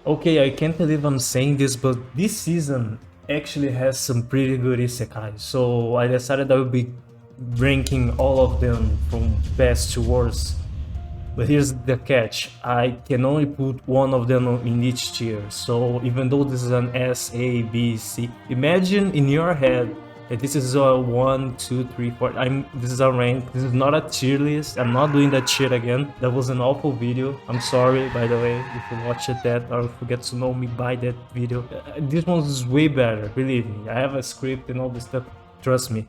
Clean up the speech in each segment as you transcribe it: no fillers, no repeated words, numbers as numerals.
Okay, I can't believe I'm saying this, but this season actually has some pretty good isekai. So I decided I would be ranking all of them from best to worst. But here's the catch, I can only put one of them in each tier. So even though this is an S, A, B, C, imagine in your head that this is a 1, 2, 3, 4. This is a rank. This is not a tier list. I'm not doing that shit again. That was an awful video. I'm sorry, by the way, if you watched that or if you get to know me by that video. This one is way better, believe me. I have a script and all this stuff. Trust me.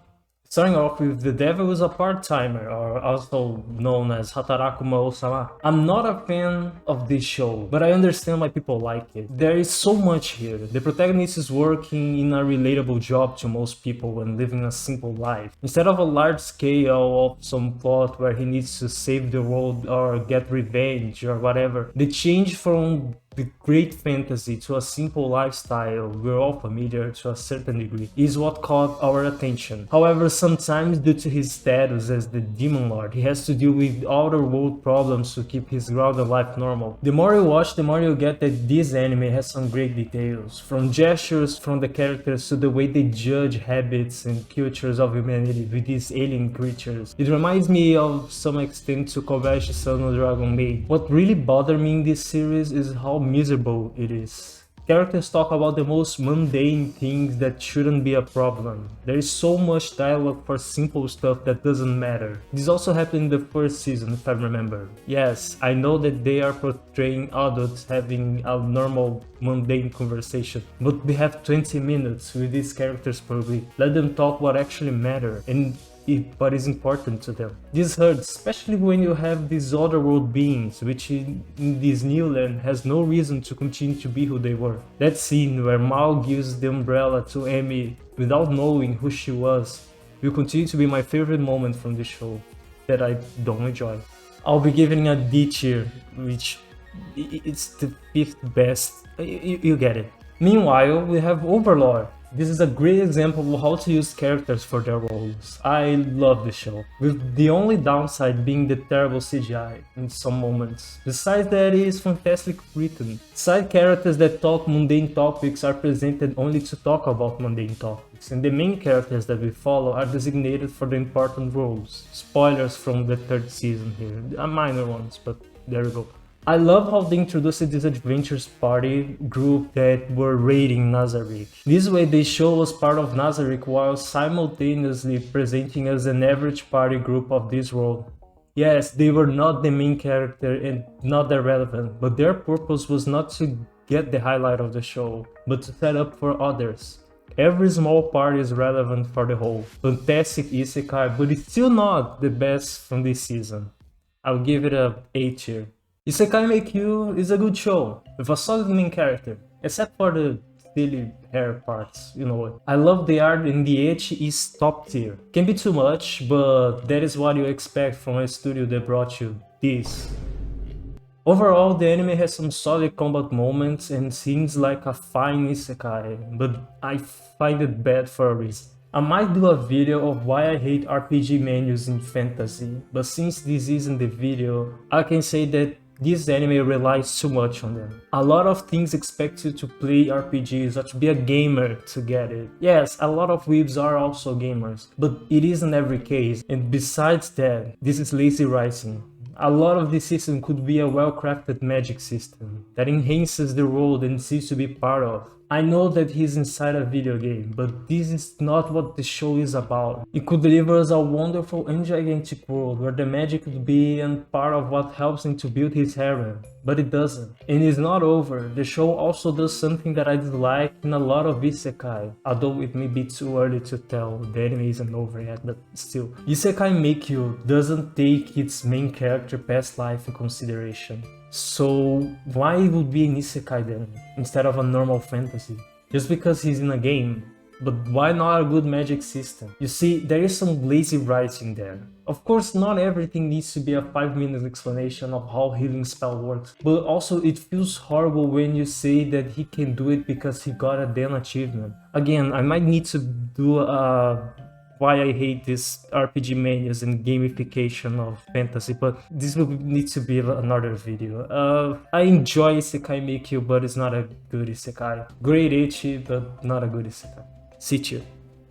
Starting off with The Devil is a Part-Timer, or also known as Hataraku Mao-sama. I'm not a fan of this show, but I understand why people like it. There is so much here. The protagonist is working in a relatable job to most people when living a simple life. Instead of a large scale of some plot where he needs to save the world or get revenge or whatever, the change from the great fantasy to a simple lifestyle we're all familiar to a certain degree is what caught our attention. However, sometimes due to his status as the Demon Lord, he has to deal with outer world problems to keep his grounded life normal. The more you watch, the more you get that this anime has some great details, from gestures from the characters to the way they judge habits and cultures of humanity with these alien creatures. It reminds me of some extent to Kobayashi-san no Dragon Maid. What really bothered me in this series is how miserable it is. Characters talk about the most mundane things that shouldn't be a problem. There is so much dialogue for simple stuff that doesn't matter. This also happened in the first season, if I remember. Yes, I know that they are portraying adults having a normal, mundane conversation, but we have 20 minutes with these characters per week. Let them talk what actually matters and what is important to them. This hurts, especially when you have these otherworld beings, which in this new land has no reason to continue to be who they were. That scene where Mao gives the umbrella to Amy without knowing who she was will continue to be my favorite moment from the show that I don't enjoy. I'll be giving a D tier, which it's the 5th best. You get it. Meanwhile, we have Overlord. This is a great example of how to use characters for their roles. I love the show, with the only downside being the terrible CGI in some moments. Besides that, it is fantastically written. Side characters that talk mundane topics are presented only to talk about mundane topics, and the main characters that we follow are designated for the important roles. Spoilers from the 3rd season here, minor ones, but there we go. I love how they introduced this adventures party group that were raiding Nazarick. This way they show us part of Nazarick while simultaneously presenting us an average party group of this world. Yes, they were not the main character and not that relevant, but their purpose was not to get the highlight of the show, but to set up for others. Every small part is relevant for the whole. Fantastic isekai, but it's still not the best from this season. I'll give it a A tier. Isekai Meikyuu is a good show, with a solid main character, except for the silly hair parts, you know. I love the art and the ecchi is top tier. Can be too much, but that is what you expect from a studio that brought you this. Overall, the anime has some solid combat moments and seems like a fine isekai, but I find it bad for a reason. I might do a video of why I hate RPG menus in fantasy, but since this isn't the video, I can say that this anime relies too much on them. A lot of things expect you to play RPGs or to be a gamer to get it. Yes, a lot of weebs are also gamers, but it isn't every case, and besides that, this is lazy writing. A lot of this system could be a well-crafted magic system that enhances the world and seems to be part of. I know that he's inside a video game, but this is not what the show is about. It could deliver us a wonderful and gigantic world where the magic could be and part of what helps him to build his harem, but it doesn't. And it's not over. The show also does something that I dislike in a lot of isekai, although it may be too early to tell, the anime isn't over yet, but still. Isekai Meikyuu doesn't take its main character past life in consideration. So why would be an isekai then, instead of a normal fantasy? Just because he's in a game? But why not a good magic system? You see, there is some lazy writing there. Of course, not everything needs to be a 5-minute explanation of how healing spell works, but also it feels horrible when you say that he can do it because he got a damn achievement. Again, I might need to do a why I hate this RPG menus and gamification of fantasy, but this will need to be another video. I enjoy Isekai Meikyuu, but it's not a good Isekai. Great itchy, but not a good Isekai. Situ.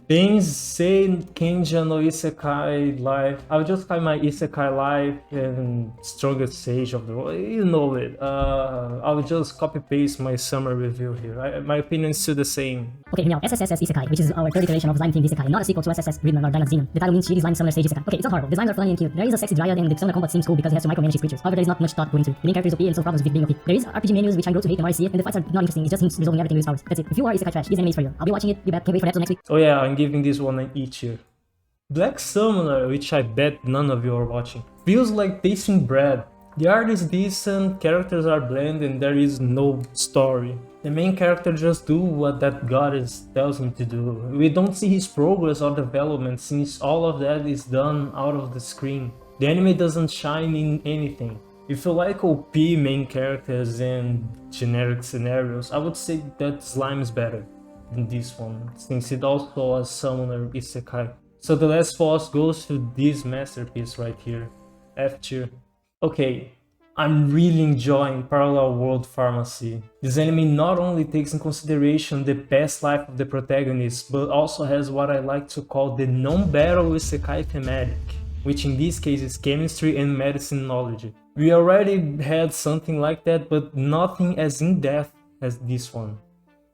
Tensei Kenja no Isekai Life. I'll just find my Isekai Life and Strongest Sage of the world. You know it. I'll just copy paste my summer review here. My opinion is still the same. Okay, now SSS Isekai, which is our third iteration of Slime King Isekai, not a sequel to SSS Gridman or Dynamite Xenon. The title means shitty slime summoner stage Isekai. Okay, it's not horrible. Designs are funny and cute. There is a sexy dryad and the summoner combat seems cool because it has to micromanage his creatures. However, there is not much thought going into it. The main character is OP and so problems with being OP. There is RPG menus which I grow to hate the more I see it, and the fights are not interesting. It's just him resolving everything with his powers. That's it. If you are Isekai trash, this anime is for you. I'll be watching it. Be back. Can't wait for that till next week. Oh yeah, I'm giving this one an E tier. Black Summoner, which I bet none of you are watching. Feels like tasting bread. The art is decent, characters are bland, and there is no story. The main character just do what that goddess tells him to do. We don't see his progress or development since all of that is done out of the screen. The anime doesn't shine in anything. If you like OP main characters and generic scenarios, I would say that Slime is better than this one, since it also a summoner isekai. So the last boss goes to this masterpiece right here, F tier. Okay, I'm really enjoying Parallel World Pharmacy. This anime not only takes in consideration the past life of the protagonist, but also has what I like to call the non-battle isekai thematic, which in this case is chemistry and medicine knowledge. We already had something like that, but nothing as in-depth as this one.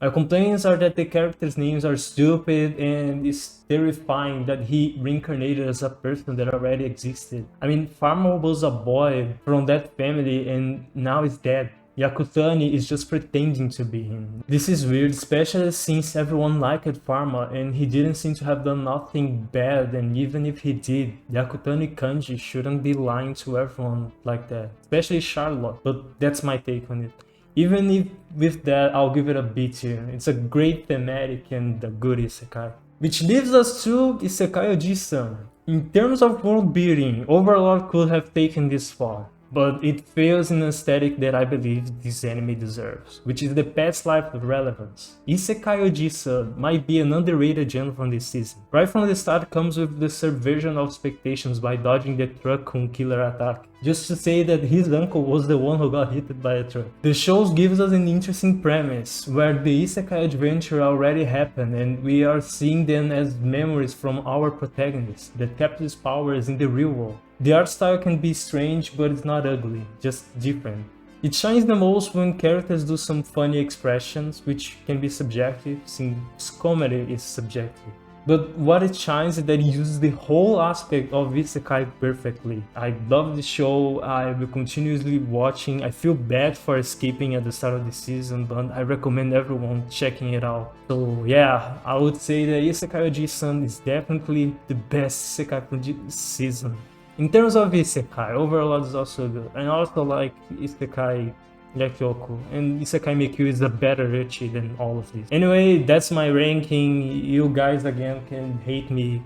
My complaints are that the characters' names are stupid and it's terrifying that he reincarnated as a person that already existed. I mean, Pharma was a boy from that family and now he's dead. Yakutani is just pretending to be him. This is weird, especially since everyone liked Pharma and he didn't seem to have done nothing bad, and even if he did, Yakutani Kanji shouldn't be lying to everyone like that, especially Charlotte, but that's my take on it. Even if with that, I'll give it a B tier. It's a great thematic and a good isekai. Which leaves us to Isekai Ojisan. In terms of world building, Overlord could have taken this far, but it fails in an aesthetic that I believe this anime deserves, which is the past life of relevance. Isekai Ojisan might be an underrated gem from this season. Right from the start comes with the subversion of expectations by dodging the truck on killer attack, just to say that his uncle was the one who got hit by a truck. The show gives us an interesting premise, where the isekai adventure already happened and we are seeing them as memories from our protagonist that kept his powers in the real world. The art style can be strange, but it's not ugly, just different. It shines the most when characters do some funny expressions, which can be subjective, since comedy is subjective. But what it shines is that it uses the whole aspect of Isekai perfectly. I love the show, I will continuously watching. I feel bad for escaping at the start of the season, but I recommend everyone checking it out. So yeah, I would say that Isekai Ojisan is definitely the best Isekai from this season. In terms of Isekai, Overlord is also good. I also like Isekai Yakyoku, and Isekai Meikyuu is a better Ichi than all of these. Anyway, that's my ranking. You guys again can hate me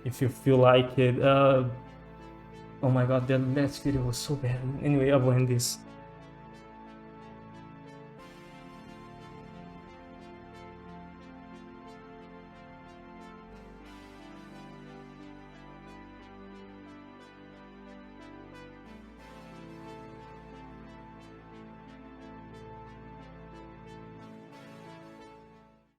if you feel like it. Oh my god, that last video was so bad. Anyway, I will end this.